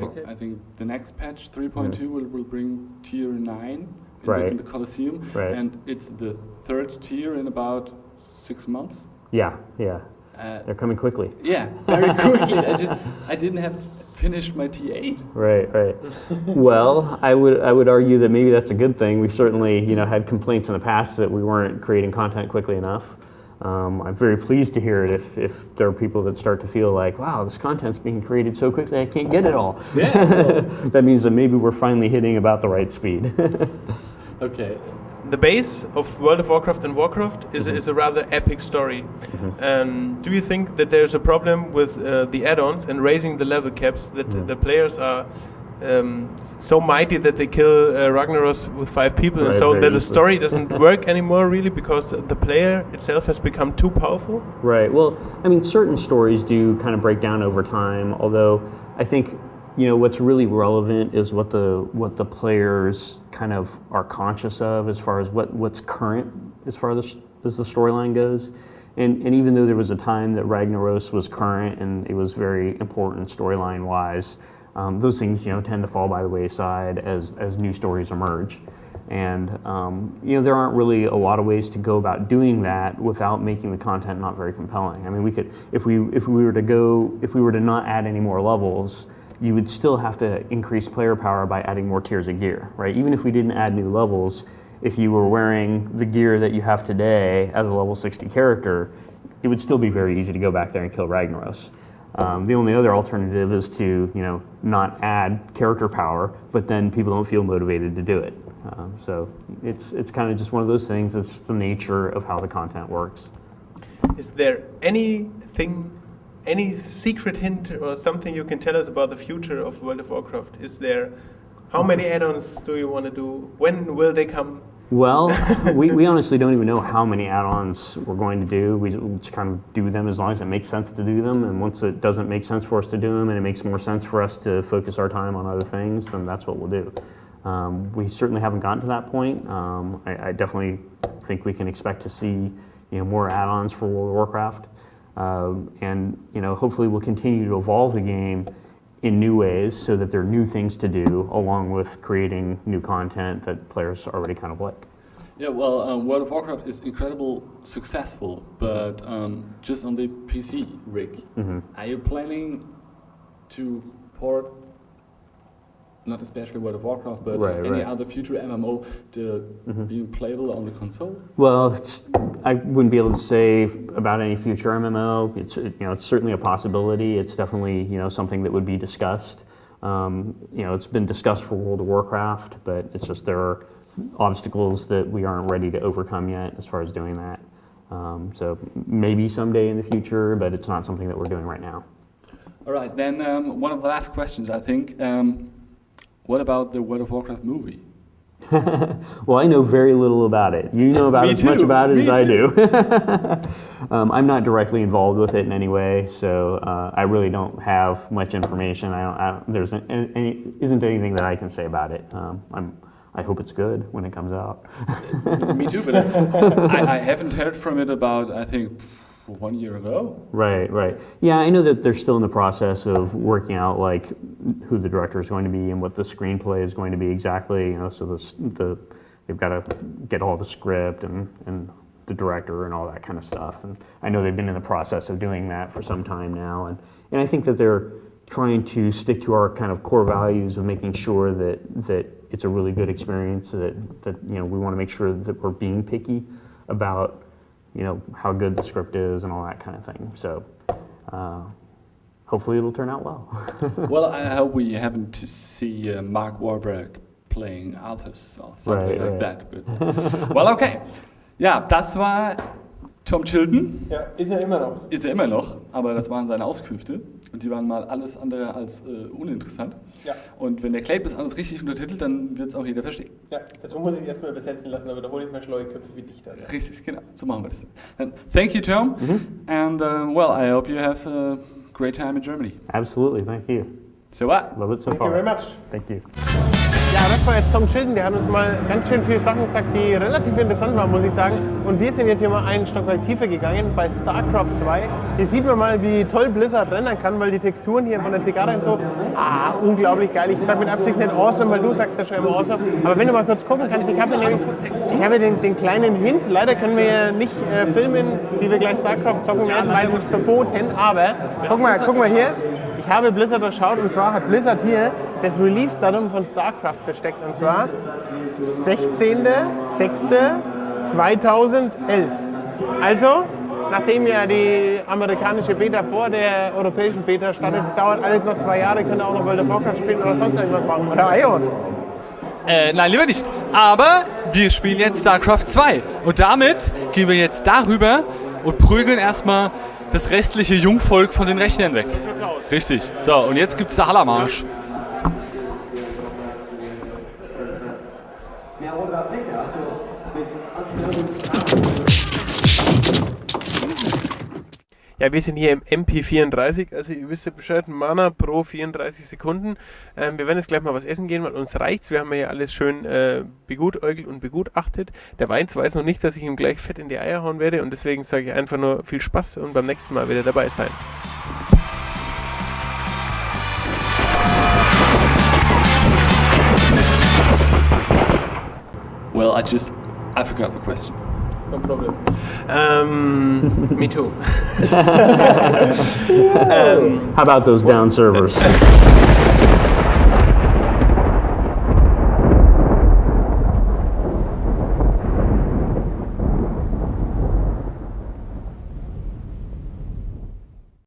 Okay. I think the next patch, 3.2, will bring tier 9 in the Colosseum, and it's the third tier in about 6 months. Yeah. They're coming quickly. Yeah, very quickly. I didn't have finished my T8. Right. Well, I would argue that maybe that's a good thing. We've certainly had complaints in the past that we weren't creating content quickly enough. I'm very pleased to hear it if there are people that start to feel like, wow, this content's being created so quickly I can't get it all. Yeah. That means that maybe we're finally hitting about the right speed. Okay. The base of World of Warcraft and Warcraft is a rather epic story. Do you think that there's a problem with the add-ons and raising the level caps, that the players are so mighty that they kill Ragnaros with 5 people, and so that the story doesn't work anymore really because the player itself has become too powerful? Right. Well, I mean, certain stories do kind of break down over time, although I think what's really relevant is what the players kind of are conscious of as far as what's current as far as the storyline goes. And even though there was a time that Ragnaros was current and it was very important storyline wise, those things tend to fall by the wayside as new stories emerge. And there aren't really a lot of ways to go about doing that without making the content not very compelling. I mean, we could, if we were to not add any more levels, you would still have to increase player power by adding more tiers of gear, right? Even if we didn't add new levels, if you were wearing the gear that you have today as a level 60 character, it would still be very easy to go back there and kill Ragnaros. The only other alternative is to, not add character power, but then people don't feel motivated to do it. So it's kind of just one of those things. It's the nature of how the content works. Is there any secret hint or something you can tell us about the future of World of Warcraft? How many add-ons do you want to do? When will they come? Well, we honestly don't even know how many add-ons we're going to do. We just kind of do them as long as it makes sense to do them. And once it doesn't make sense for us to do them and it makes more sense for us to focus our time on other things, then that's what we'll do. We certainly haven't gotten to that point. I definitely think we can expect to see more add-ons for World of Warcraft. And hopefully we'll continue to evolve the game in new ways so that there are new things to do along with creating new content that players already kind of like. Yeah, well, World of Warcraft is incredibly successful, but just on the PC rig. Are you planning to port, not especially World of Warcraft, but any other future MMO to being playable on the console? Well, I wouldn't be able to say about any future MMO. It's certainly a possibility. It's definitely something that would be discussed. It's been discussed for World of Warcraft, but it's just there are obstacles that we aren't ready to overcome yet as far as doing that. So maybe someday in the future, but it's not something that we're doing right now. All right, then one of the last questions, I think. What about the World of Warcraft movie? Well, I know very little about it. You know about as much about it as I do. I'm not directly involved with it in any way, so I really don't have much information. There isn't anything that I can say about it. I hope it's good when it comes out. Me too, but I haven't heard from it about, I think, 1 year ago. Right. Yeah, I know that they're still in the process of working out like who the director is going to be and what the screenplay is going to be exactly. So they've got to get all the script and the director and all that kind of stuff. And I know they've been in the process of doing that for some time now. And I think that they're trying to stick to our kind of core values of making sure that it's a really good experience. That we want to make sure that we're being picky about how good the script is and all that kind of thing. So hopefully it'll turn out well. Well, I hope we happen to see Mark Wahlberg playing Arthas or something like that. But, well, okay. Ja, das war Tom Chilton. Ja, ist er immer noch. Ist er immer noch, aber das waren seine Auskünfte und die waren mal alles andere als uninteressant. Ja. Und wenn der Clape das alles richtig untertitelt, dann wird es auch jeder verstehen. Ja, dazu muss ich erstmal übersetzen lassen, aber da hole ich mal schlaue Köpfe wie dich da. Ja. Richtig, genau, so machen wir das. And thank you, Tom, and well, I hope you have a great time in Germany. Absolutely, thank you. So what? Love it so far. Thank you very much. Thank you. Ja, das war jetzt Tom Chilton, der hat uns mal ganz schön viele Sachen gesagt, die relativ interessant waren, muss ich sagen. Und wir sind jetzt hier mal einen Stockwerk tiefer gegangen bei StarCraft 2. Hier sieht man mal, wie toll Blizzard rendern kann, weil die Texturen hier von der Zigarre und so, unglaublich geil. Ich sage mit Absicht nicht awesome, weil du sagst ja schon immer awesome. Aber wenn du mal kurz gucken kannst, ich habe den kleinen Hint, leider können wir ja nicht filmen, wie wir gleich StarCraft zocken werden, weil uns verboten. Aber guck mal hier. Ich habe Blizzard durchschaut und zwar hat Blizzard hier das Release-Datum von StarCraft versteckt und zwar 16.06.2011. Also, nachdem ja die amerikanische Beta vor der europäischen Beta startet, das dauert alles noch 2 Jahre, könnt ihr auch noch World of Warcraft spielen oder sonst irgendwas machen, oder Ion? Nein, lieber nicht. Aber wir spielen jetzt StarCraft 2 und damit gehen wir jetzt darüber und prügeln erstmal das restliche Jungvolk von den Rechnern weg. Richtig. So, und jetzt gibt's der Hallermarsch. Ja, wir sind hier im MP34, also ihr wisst ja Bescheid, Mana pro 34 Sekunden. Wir werden jetzt gleich mal was essen gehen, weil uns reicht's. Wir haben ja hier alles schön begutäugelt und begutachtet. Der Weins weiß noch nicht, dass ich ihm gleich fett in die Eier hauen werde und deswegen sage ich einfach nur viel Spaß und beim nächsten Mal wieder dabei sein. Well, I forgot the question. No problem. Me too. How about those down servers?